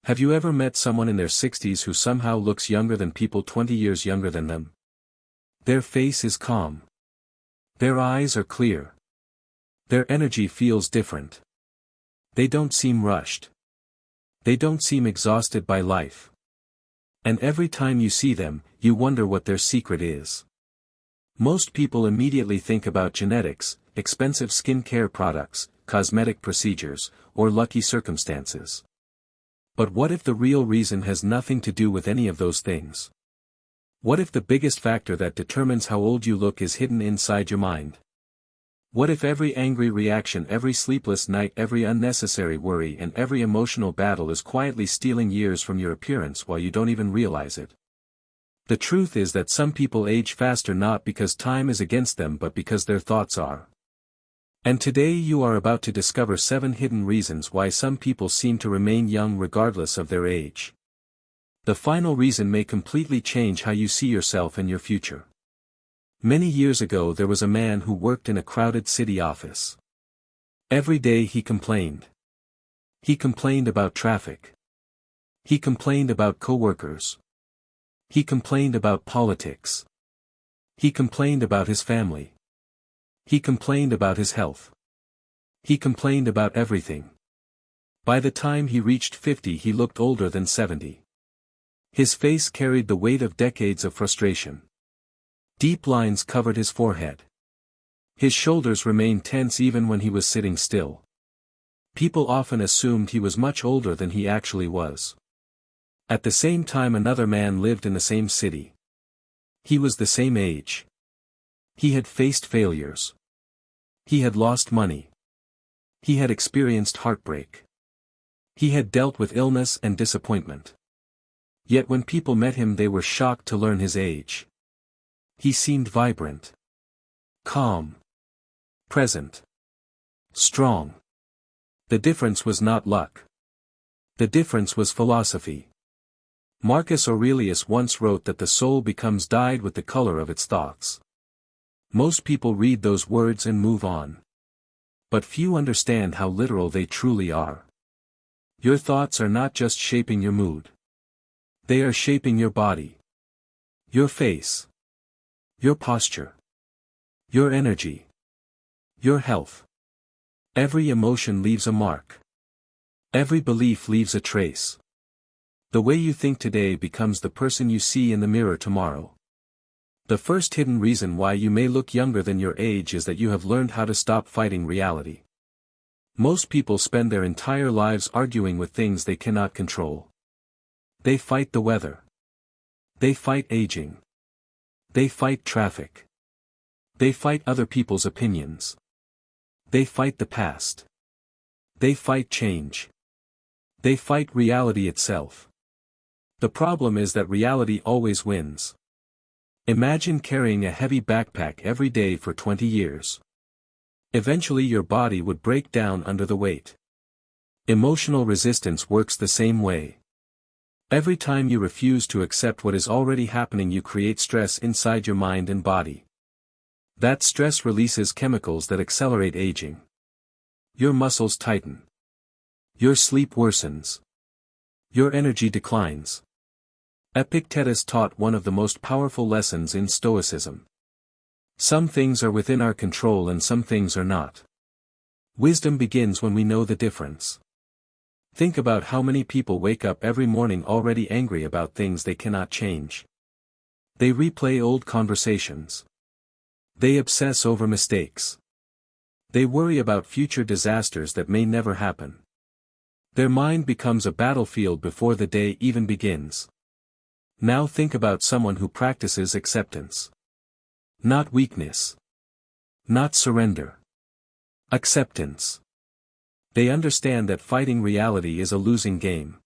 Have you ever met someone in their 60s who somehow looks younger than people 20 years younger than them? Their face is calm. Their eyes are clear. Their energy feels different. They don't seem rushed. They don't seem exhausted by life. And every time you see them, you wonder what their secret is. Most people immediately think about genetics, expensive skincare products, cosmetic procedures, or lucky circumstances. But what if the real reason has nothing to do with any of those things? What if the biggest factor that determines how old you look is hidden inside your mind? What if every angry reaction, every sleepless night, every unnecessary worry, and every emotional battle is quietly stealing years from your appearance while you don't even realize it? The truth is that some people age faster not because time is against them but because their thoughts are. And today you are about to discover 7 hidden reasons why some people seem to remain young regardless of their age. The final reason may completely change how you see yourself and your future. Many years ago there was a man who worked in a crowded city office. Every day he complained. He complained about traffic. He complained about coworkers. He complained about politics. He complained about his family. He complained about his health. He complained about everything. By the time he reached 50 he looked older than 70. His face carried the weight of decades of frustration. Deep lines covered his forehead. His shoulders remained tense even when he was sitting still. People often assumed he was much older than he actually was. At the same time another man lived in the same city. He was the same age. He had faced failures. He had lost money. He had experienced heartbreak. He had dealt with illness and disappointment. Yet when people met him they were shocked to learn his age. He seemed vibrant. Calm. Present. Strong. The difference was not luck. The difference was philosophy. Marcus Aurelius once wrote that the soul becomes dyed with the color of its thoughts. Most people read those words and move on. But few understand how literal they truly are. Your thoughts are not just shaping your mood. They are shaping your body. Your face. Your posture. Your energy. Your health. Every emotion leaves a mark. Every belief leaves a trace. The way you think today becomes the person you see in the mirror tomorrow. The first hidden reason why you may look younger than your age is that you have learned how to stop fighting reality. Most people spend their entire lives arguing with things they cannot control. They fight the weather. They fight aging. They fight traffic. They fight other people's opinions. They fight the past. They fight change. They fight reality itself. The problem is that reality always wins. Imagine carrying a heavy backpack every day for 20 years. Eventually your body would break down under the weight. Emotional resistance works the same way. Every time you refuse to accept what is already happening you create stress inside your mind and body. That stress releases chemicals that accelerate aging. Your muscles tighten. Your sleep worsens. Your energy declines. Epictetus taught one of the most powerful lessons in Stoicism. Some things are within our control and some things are not. Wisdom begins when we know the difference. Think about how many people wake up every morning already angry about things they cannot change. They replay old conversations. They obsess over mistakes. They worry about future disasters that may never happen. Their mind becomes a battlefield before the day even begins. Now think about someone who practices acceptance. Not weakness. Not surrender. Acceptance. They understand that fighting reality is a losing game.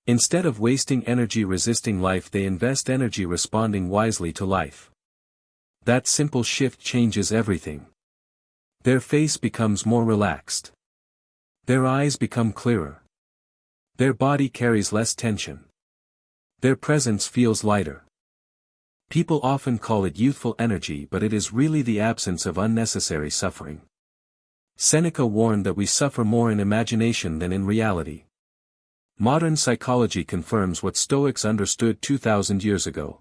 Instead of wasting energy resisting life they invest energy responding wisely to life. That simple shift changes everything. Their face becomes more relaxed. Their eyes become clearer. Their body carries less tension. Their presence feels lighter. People often call it youthful energy but it is really the absence of unnecessary suffering. Seneca warned that we suffer more in imagination than in reality. Modern psychology confirms what Stoics understood 2,000 years ago.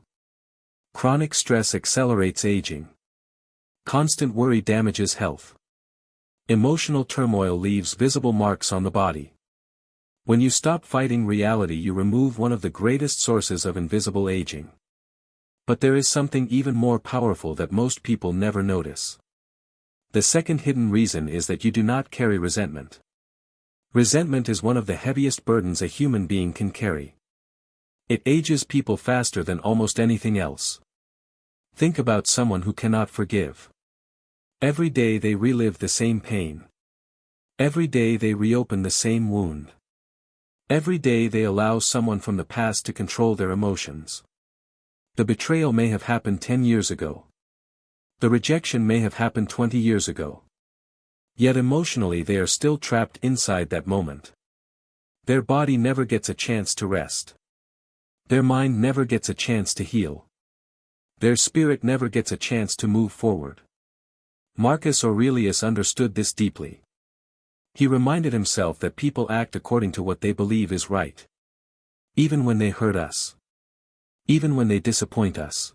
Chronic stress accelerates aging. Constant worry damages health. Emotional turmoil leaves visible marks on the body. When you stop fighting reality, you remove one of the greatest sources of invisible aging. But there is something even more powerful that most people never notice. The second hidden reason is that you do not carry resentment. Resentment is one of the heaviest burdens a human being can carry. It ages people faster than almost anything else. Think about someone who cannot forgive. Every day they relive the same pain. Every day they reopen the same wound. Every day they allow someone from the past to control their emotions. The betrayal may have happened 10 years ago. The rejection may have happened 20 years ago. Yet emotionally they are still trapped inside that moment. Their body never gets a chance to rest. Their mind never gets a chance to heal. Their spirit never gets a chance to move forward. Marcus Aurelius understood this deeply. He reminded himself that people act according to what they believe is right. Even when they hurt us. Even when they disappoint us.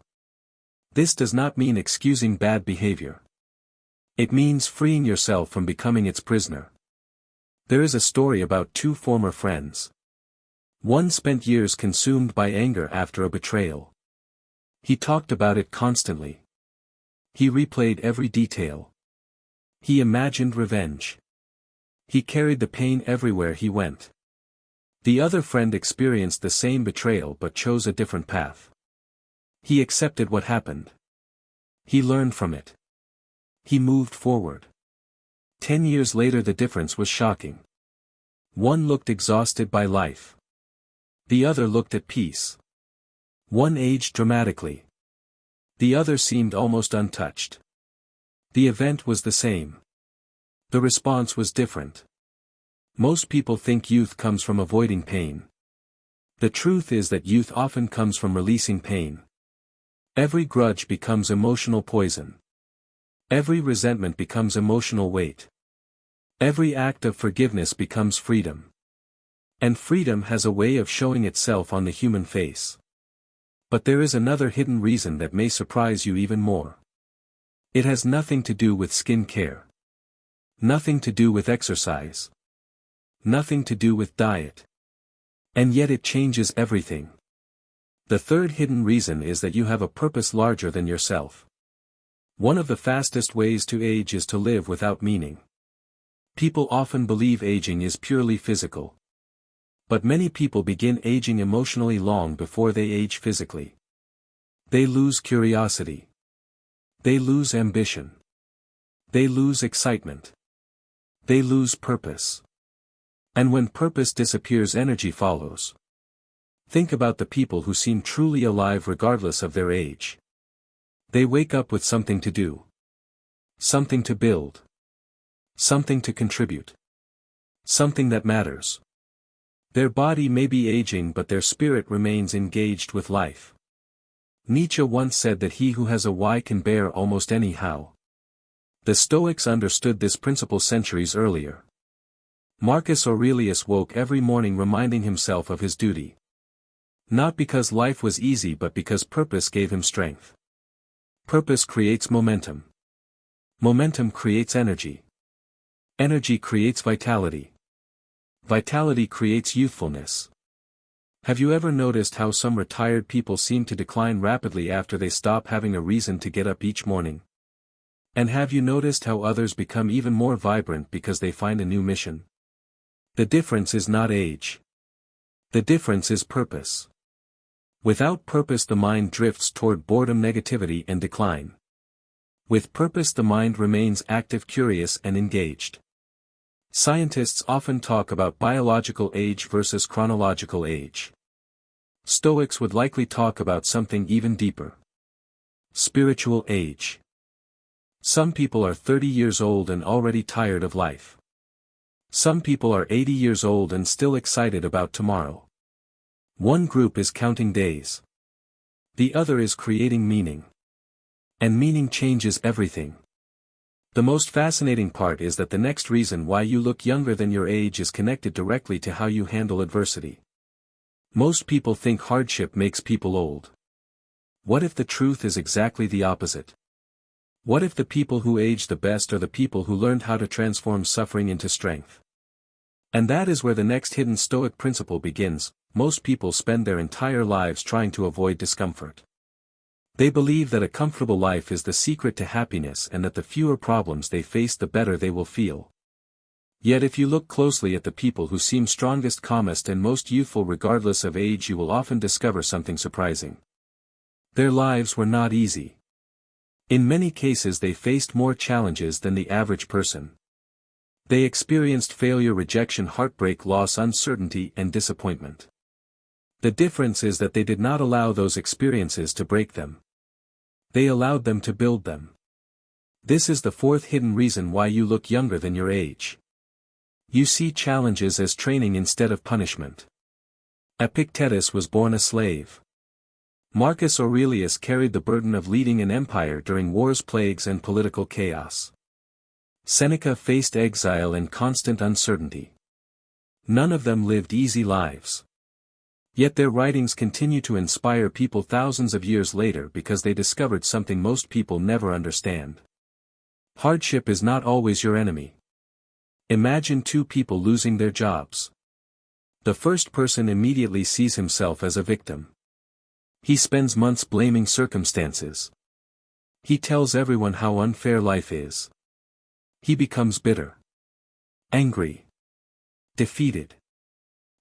This does not mean excusing bad behavior. It means freeing yourself from becoming its prisoner. There is a story about two former friends. One spent years consumed by anger after a betrayal. He talked about it constantly. He replayed every detail. He imagined revenge. He carried the pain everywhere he went. The other friend experienced the same betrayal but chose a different path. He accepted what happened. He learned from it. He moved forward. 10 years later the difference was shocking. One looked exhausted by life. The other looked at peace. One aged dramatically. The other seemed almost untouched. The event was the same. The response was different. Most people think youth comes from avoiding pain. The truth is that youth often comes from releasing pain. Every grudge becomes emotional poison. Every resentment becomes emotional weight. Every act of forgiveness becomes freedom. And freedom has a way of showing itself on the human face. But there is another hidden reason that may surprise you even more. It has nothing to do with skin care. Nothing to do with exercise. Nothing to do with diet. And yet it changes everything. The third hidden reason is that you have a purpose larger than yourself. One of the fastest ways to age is to live without meaning. People often believe aging is purely physical. But many people begin aging emotionally long before they age physically. They lose curiosity. They lose ambition. They lose excitement. They lose purpose. And when purpose disappears, energy follows. Think about the people who seem truly alive regardless of their age. They wake up with something to do. Something to build. Something to contribute. Something that matters. Their body may be aging but their spirit remains engaged with life. Nietzsche once said that he who has a why can bear almost any how. The Stoics understood this principle centuries earlier. Marcus Aurelius woke every morning reminding himself of his duty. Not because life was easy but because purpose gave him strength. Purpose creates momentum. Momentum creates energy. Energy creates vitality. Vitality creates youthfulness. Have you ever noticed how some retired people seem to decline rapidly after they stop having a reason to get up each morning? And have you noticed how others become even more vibrant because they find a new mission? The difference is not age. The difference is purpose. Without purpose the mind drifts toward boredom, negativity and decline. With purpose the mind remains active, curious and engaged. Scientists often talk about biological age versus chronological age. Stoics would likely talk about something even deeper. Spiritual age. Some people are 30 years old and already tired of life. Some people are 80 years old and still excited about tomorrow. One group is counting days. The other is creating meaning. And meaning changes everything. The most fascinating part is that the next reason why you look younger than your age is connected directly to how you handle adversity. Most people think hardship makes people old. What if the truth is exactly the opposite? What if the people who age the best are the people who learned how to transform suffering into strength? And that is where the next hidden Stoic principle begins. Most people spend their entire lives trying to avoid discomfort. They believe that a comfortable life is the secret to happiness and that the fewer problems they face the better they will feel. Yet if you look closely at the people who seem strongest, calmest and most youthful regardless of age, you will often discover something surprising. Their lives were not easy. In many cases they faced more challenges than the average person. They experienced failure, rejection, heartbreak, loss, uncertainty and disappointment. The difference is that they did not allow those experiences to break them. They allowed them to build them. This is the fourth hidden reason why you look younger than your age. You see challenges as training instead of punishment. Epictetus was born a slave. Marcus Aurelius carried the burden of leading an empire during wars, plagues and political chaos. Seneca faced exile and constant uncertainty. None of them lived easy lives. Yet their writings continue to inspire people thousands of years later because they discovered something most people never understand. Hardship is not always your enemy. Imagine two people losing their jobs. The first person immediately sees himself as a victim. He spends months blaming circumstances. He tells everyone how unfair life is. He becomes bitter, angry, defeated.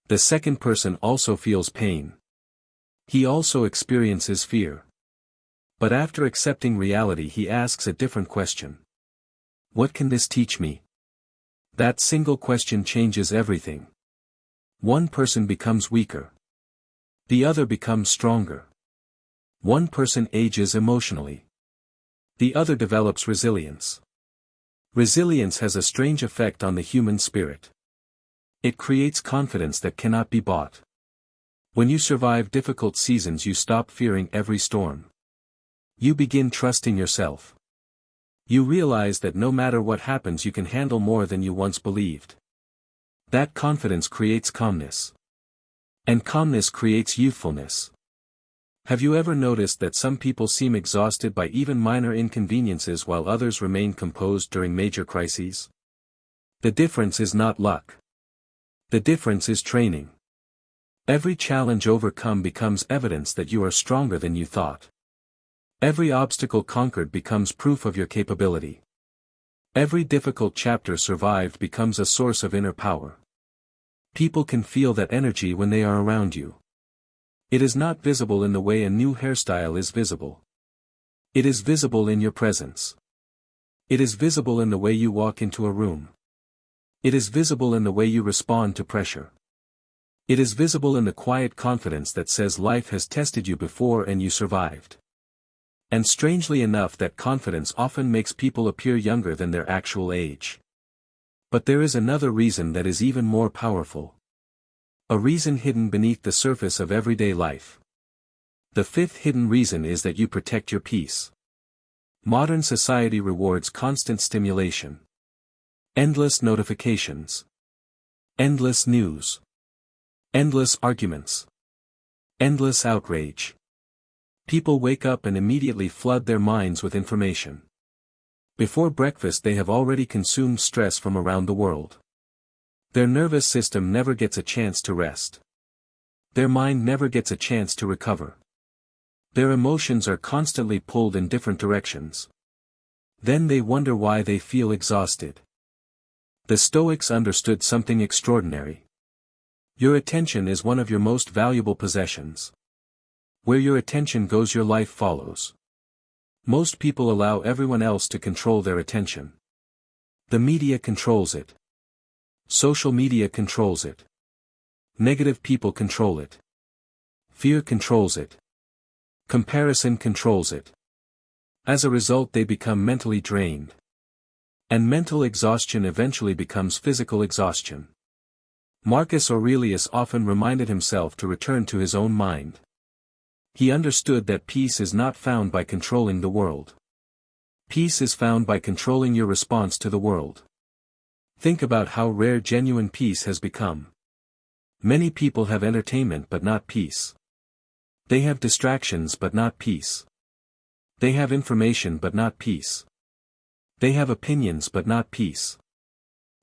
The second person also feels pain. He also experiences fear. But after accepting reality, he asks a different question. What can this teach me? That single question changes everything. One person becomes weaker. The other becomes stronger. One person ages emotionally. The other develops resilience. Resilience has a strange effect on the human spirit. It creates confidence that cannot be bought. When you survive difficult seasons, you stop fearing every storm. You begin trusting yourself. You realize that no matter what happens, you can handle more than you once believed. That confidence creates calmness. And calmness creates youthfulness. Have you ever noticed that some people seem exhausted by even minor inconveniences while others remain composed during major crises? The difference is not luck. The difference is training. Every challenge overcome becomes evidence that you are stronger than you thought. Every obstacle conquered becomes proof of your capability. Every difficult chapter survived becomes a source of inner power. People can feel that energy when they are around you. It is not visible in the way a new hairstyle is visible. It is visible in your presence. It is visible in the way you walk into a room. It is visible in the way you respond to pressure. It is visible in the quiet confidence that says life has tested you before and you survived. And strangely enough, that confidence often makes people appear younger than their actual age. But there is another reason that is even more powerful. A reason hidden beneath the surface of everyday life. The fifth hidden reason is that you protect your peace. Modern society rewards constant stimulation. Endless notifications. Endless news. Endless arguments. Endless outrage. People wake up and immediately flood their minds with information. Before breakfast they have already consumed stress from around the world. Their nervous system never gets a chance to rest. Their mind never gets a chance to recover. Their emotions are constantly pulled in different directions. Then they wonder why they feel exhausted. The Stoics understood something extraordinary. Your attention is one of your most valuable possessions. Where your attention goes, your life follows. Most people allow everyone else to control their attention. The media controls it. Social media controls it. Negative people control it. Fear controls it. Comparison controls it. As a result, they become mentally drained. And mental exhaustion eventually becomes physical exhaustion. Marcus Aurelius often reminded himself to return to his own mind. He understood that peace is not found by controlling the world. Peace is found by controlling your response to the world. Think about how rare genuine peace has become. Many people have entertainment but not peace. They have distractions but not peace. They have information but not peace. They have opinions but not peace.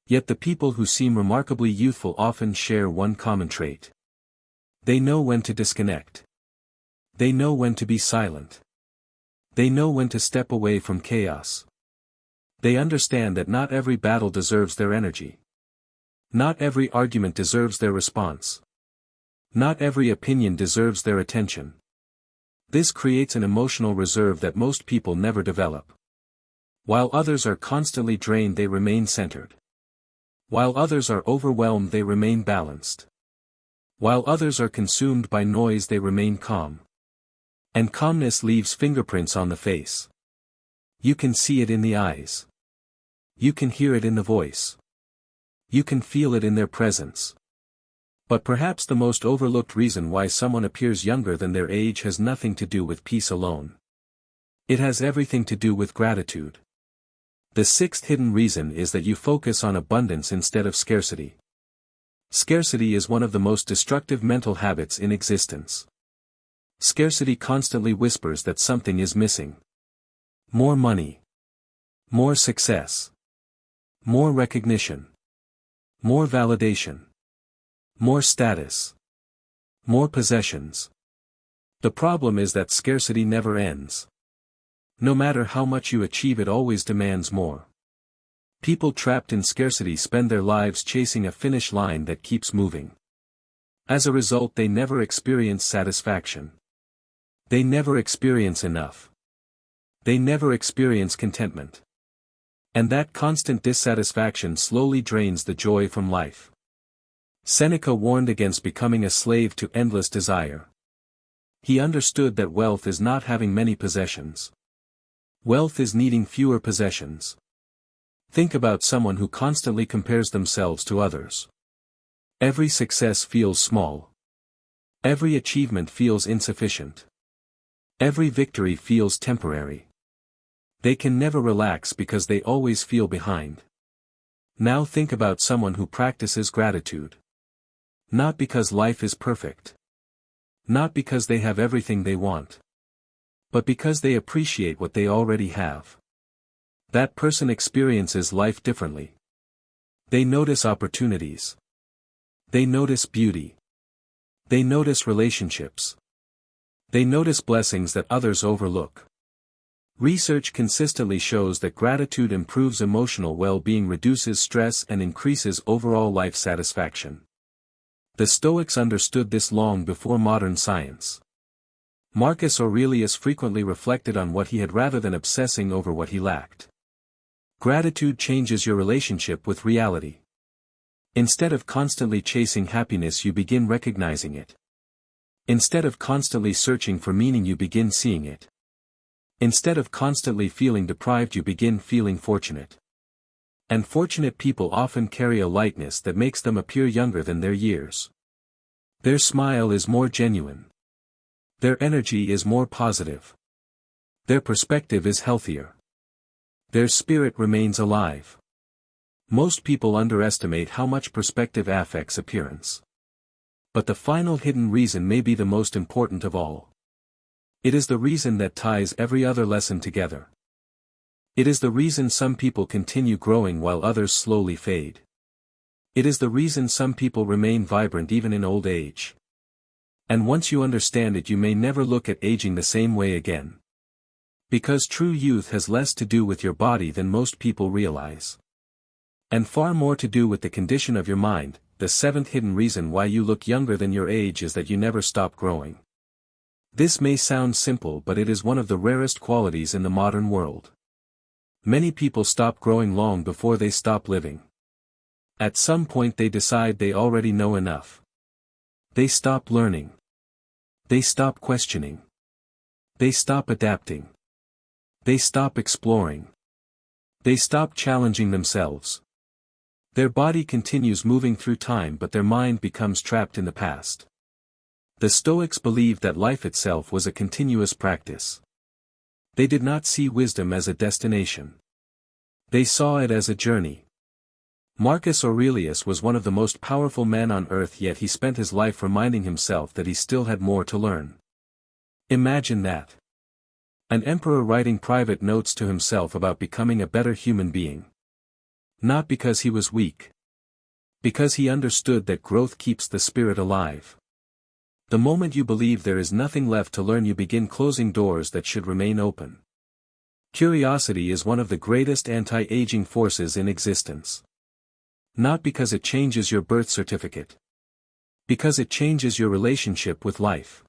Yet the people who seem remarkably youthful often share one common trait. They know when to disconnect. They know when to be silent. They know when to step away from chaos. They understand that not every battle deserves their energy. Not every argument deserves their response. Not every opinion deserves their attention. This creates an emotional reserve that most people never develop. While others are constantly drained, they remain centered. While others are overwhelmed, they remain balanced. While others are consumed by noise, they remain calm. And calmness leaves fingerprints on the face. You can see it in the eyes. You can hear it in the voice. You can feel it in their presence. But perhaps the most overlooked reason why someone appears younger than their age has nothing to do with peace alone. It has everything to do with gratitude. The sixth hidden reason is that you focus on abundance instead of scarcity. Scarcity is one of the most destructive mental habits in existence. Scarcity constantly whispers that something is missing. More money. More success. More recognition. More validation. More status. More possessions. The problem is that scarcity never ends. No matter how much you achieve, it always demands more. People trapped in scarcity spend their lives chasing a finish line that keeps moving. As a result, they never experience satisfaction. They never experience enough. They never experience contentment. And that constant dissatisfaction slowly drains the joy from life. Seneca warned against becoming a slave to endless desire. He understood that wealth is not having many possessions. Wealth is needing fewer possessions. Think about someone who constantly compares themselves to others. Every success feels small. Every achievement feels insufficient. Every victory feels temporary. They can never relax because they always feel behind. Now think about someone who practices gratitude. Not because life is perfect. Not because they have everything they want. But because they appreciate what they already have. That person experiences life differently. They notice opportunities. They notice beauty. They notice relationships. They notice blessings that others overlook. Research consistently shows that gratitude improves emotional well-being, reduces stress, and increases overall life satisfaction. The Stoics understood this long before modern science. Marcus Aurelius frequently reflected on what he had rather than obsessing over what he lacked. Gratitude changes your relationship with reality. Instead of constantly chasing happiness, you begin recognizing it. Instead of constantly searching for meaning, you begin seeing it. Instead of constantly feeling deprived, you begin feeling fortunate. And fortunate people often carry a lightness that makes them appear younger than their years. Their smile is more genuine. Their energy is more positive. Their perspective is healthier. Their spirit remains alive. Most people underestimate how much perspective affects appearance. But the final hidden reason may be the most important of all. It is the reason that ties every other lesson together. It is the reason some people continue growing while others slowly fade. It is the reason some people remain vibrant even in old age. And once you understand it, you may never look at aging the same way again. Because true youth has less to do with your body than most people realize. And far more to do with the condition of your mind. The seventh hidden reason why you look younger than your age is that you never stop growing. This may sound simple, but it is one of the rarest qualities in the modern world. Many people stop growing long before they stop living. At some point they decide they already know enough. They stop learning. They stop questioning. They stop adapting. They stop exploring. They stop challenging themselves. Their body continues moving through time, but their mind becomes trapped in the past. The Stoics believed that life itself was a continuous practice. They did not see wisdom as a destination. They saw it as a journey. Marcus Aurelius was one of the most powerful men on earth, yet he spent his life reminding himself that he still had more to learn. Imagine that. An emperor writing private notes to himself about becoming a better human being. Not because he was weak. Because he understood that growth keeps the spirit alive. The moment you believe there is nothing left to learn, you begin closing doors that should remain open. Curiosity is one of the greatest anti-aging forces in existence. Not because it changes your birth certificate. Because it changes your relationship with life.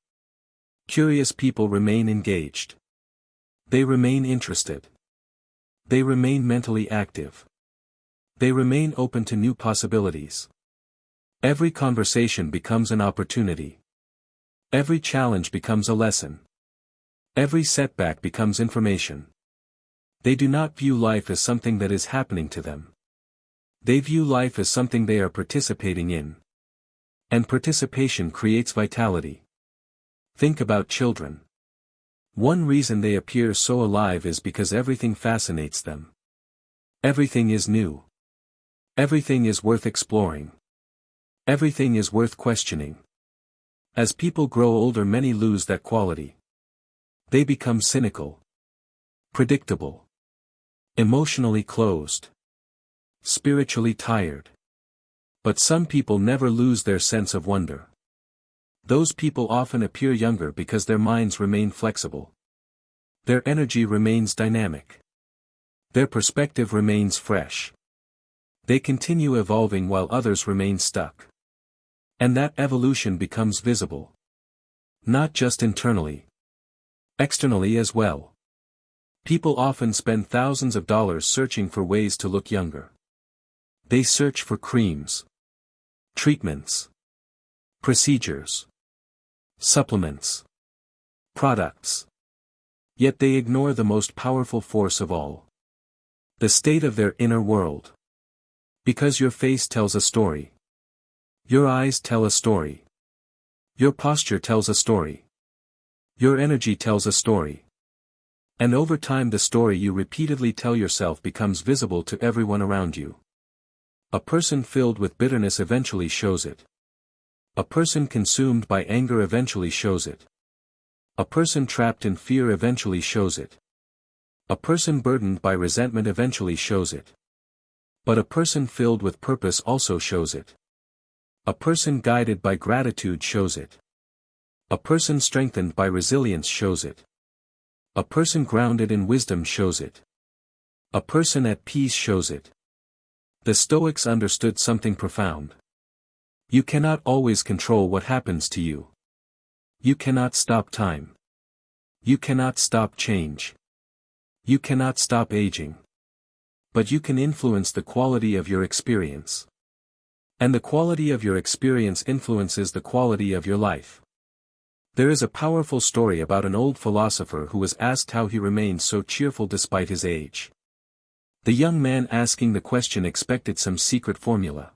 Curious people remain engaged. They remain interested. They remain mentally active. They remain open to new possibilities. Every conversation becomes an opportunity. Every challenge becomes a lesson. Every setback becomes information. They do not view life as something that is happening to them. They view life as something they are participating in. And participation creates vitality. Think about children. One reason they appear so alive is because everything fascinates them. Everything is new. Everything is worth exploring. Everything is worth questioning. As people grow older, many lose that quality. They become cynical. Predictable. Emotionally closed. Spiritually tired. But some people never lose their sense of wonder. Those people often appear younger because their minds remain flexible. Their energy remains dynamic. Their perspective remains fresh. They continue evolving while others remain stuck. And that evolution becomes visible. Not just internally. Externally as well. People often spend thousands of dollars searching for ways to look younger. They search for creams, treatments, procedures, supplements, products. Yet they ignore the most powerful force of all. The state of their inner world. Because your face tells a story. Your eyes tell a story. Your posture tells a story. Your energy tells a story. And over time the story you repeatedly tell yourself becomes visible to everyone around you. A person filled with bitterness eventually shows it. A person consumed by anger eventually shows it. A person trapped in fear eventually shows it. A person burdened by resentment eventually shows it. But a person filled with purpose also shows it. A person guided by gratitude shows it. A person strengthened by resilience shows it. A person grounded in wisdom shows it. A person at peace shows it. The Stoics understood something profound. You cannot always control what happens to you. You cannot stop time. You cannot stop change. You cannot stop aging. But you can influence the quality of your experience. And the quality of your experience influences the quality of your life. There is a powerful story about an old philosopher who was asked how he remained so cheerful despite his age. The young man asking the question expected some secret formula.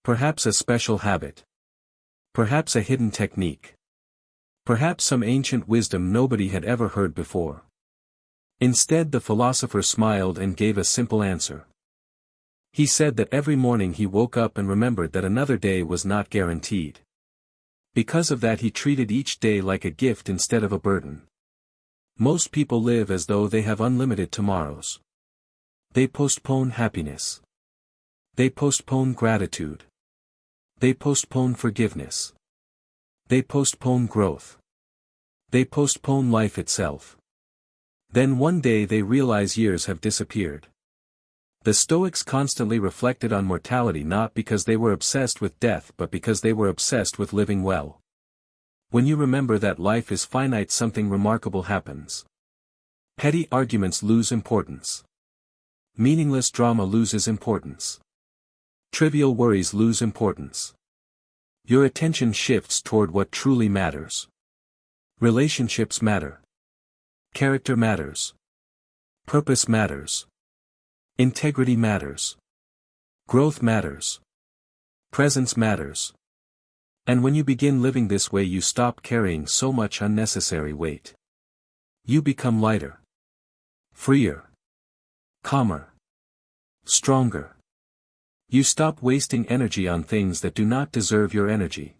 Perhaps a special habit. Perhaps a hidden technique. Perhaps some ancient wisdom nobody had ever heard before. Instead, the philosopher smiled and gave a simple answer. He said that every morning he woke up and remembered that another day was not guaranteed. Because of that, he treated each day like a gift instead of a burden. Most people live as though they have unlimited tomorrows. They postpone happiness. They postpone gratitude. They postpone forgiveness. They postpone growth. They postpone life itself. Then one day they realize years have disappeared. The Stoics constantly reflected on mortality, not because they were obsessed with death but because they were obsessed with living well. When you remember that life is finite, something remarkable happens. Petty arguments lose importance. Meaningless drama loses importance. Trivial worries lose importance. Your attention shifts toward what truly matters. Relationships matter. Character matters. Purpose matters. Integrity matters. Growth matters. Presence matters. And when you begin living this way, you stop carrying so much unnecessary weight. You become lighter, freer, calmer, stronger. You stop wasting energy on things that do not deserve your energy.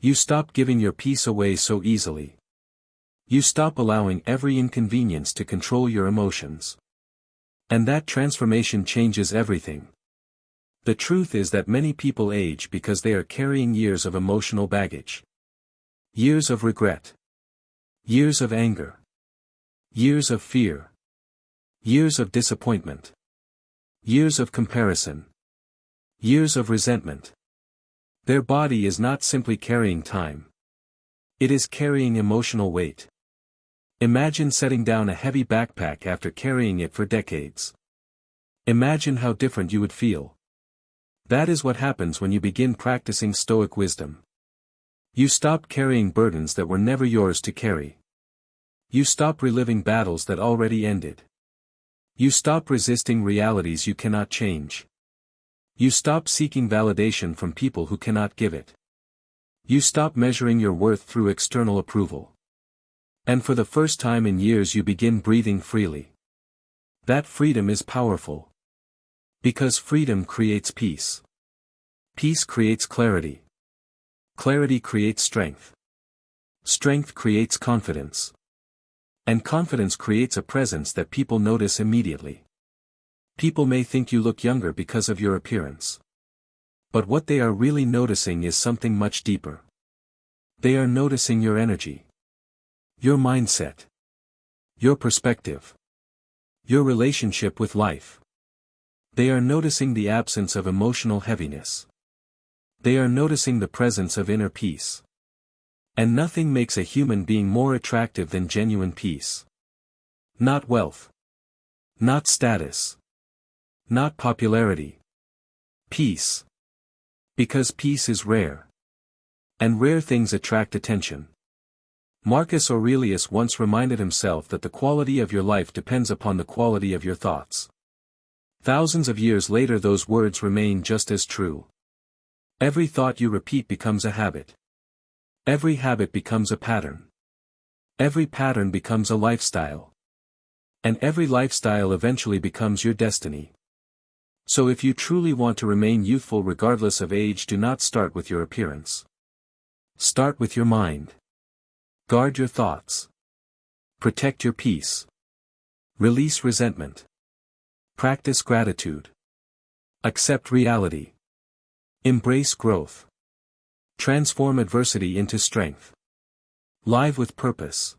You stop giving your peace away so easily. You stop allowing every inconvenience to control your emotions. And that transformation changes everything. The truth is that many people age because they are carrying years of emotional baggage. Years of regret. Years of anger. Years of fear. Years of disappointment. Years of comparison. Years of resentment. Their body is not simply carrying time. It is carrying emotional weight. Imagine setting down a heavy backpack after carrying it for decades. Imagine how different you would feel. That is what happens when you begin practicing Stoic wisdom. You stop carrying burdens that were never yours to carry. You stop reliving battles that already ended. You stop resisting realities you cannot change. You stop seeking validation from people who cannot give it. You stop measuring your worth through external approval. And for the first time in years you begin breathing freely. That freedom is powerful. Because freedom creates peace. Peace creates clarity. Clarity creates strength. Strength creates confidence. And confidence creates a presence that people notice immediately. People may think you look younger because of your appearance. But what they are really noticing is something much deeper. They are noticing your energy. Your mindset. Your perspective. Your relationship with life. They are noticing the absence of emotional heaviness. They are noticing the presence of inner peace. And nothing makes a human being more attractive than genuine peace. Not wealth. Not status. Not popularity. Peace. Because peace is rare. And rare things attract attention. Marcus Aurelius once reminded himself that the quality of your life depends upon the quality of your thoughts. Thousands of years later those words remain just as true. Every thought you repeat becomes a habit. Every habit becomes a pattern. Every pattern becomes a lifestyle. And every lifestyle eventually becomes your destiny. So if you truly want to remain youthful regardless of age, do not start with your appearance. Start with your mind. Guard your thoughts. Protect your peace. Release resentment. Practice gratitude. Accept reality. Embrace growth. Transform adversity into strength. Live with purpose.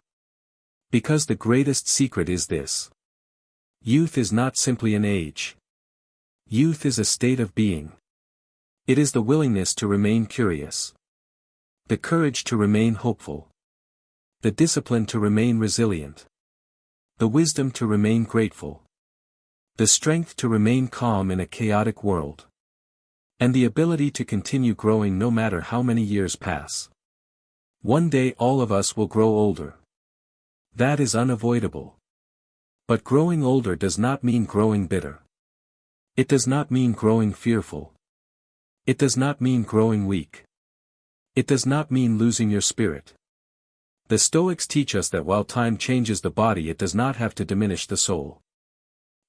Because the greatest secret is this. Youth is not simply an age. Youth is a state of being. It is the willingness to remain curious. The courage to remain hopeful. The discipline to remain resilient. The wisdom to remain grateful. The strength to remain calm in a chaotic world. And the ability to continue growing no matter how many years pass. One day all of us will grow older. That is unavoidable. But growing older does not mean growing bitter. It does not mean growing fearful. It does not mean growing weak. It does not mean losing your spirit. The Stoics teach us that while time changes the body, it does not have to diminish the soul.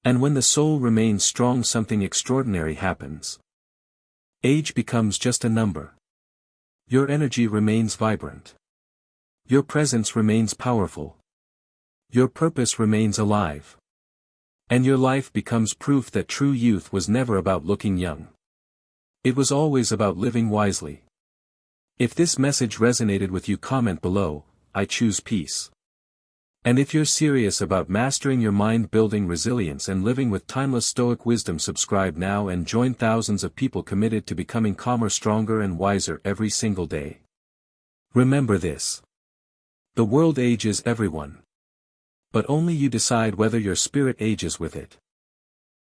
And when the soul remains strong, something extraordinary happens. Age becomes just a number. Your energy remains vibrant. Your presence remains powerful. Your purpose remains alive. And your life becomes proof that true youth was never about looking young. It was always about living wisely. If this message resonated with you, comment below, I choose peace. And if you're serious about mastering your mind, building resilience and living with timeless Stoic wisdom, subscribe now and join thousands of people committed to becoming calmer, stronger and wiser every single day. Remember this. The world ages everyone. But only you decide whether your spirit ages with it.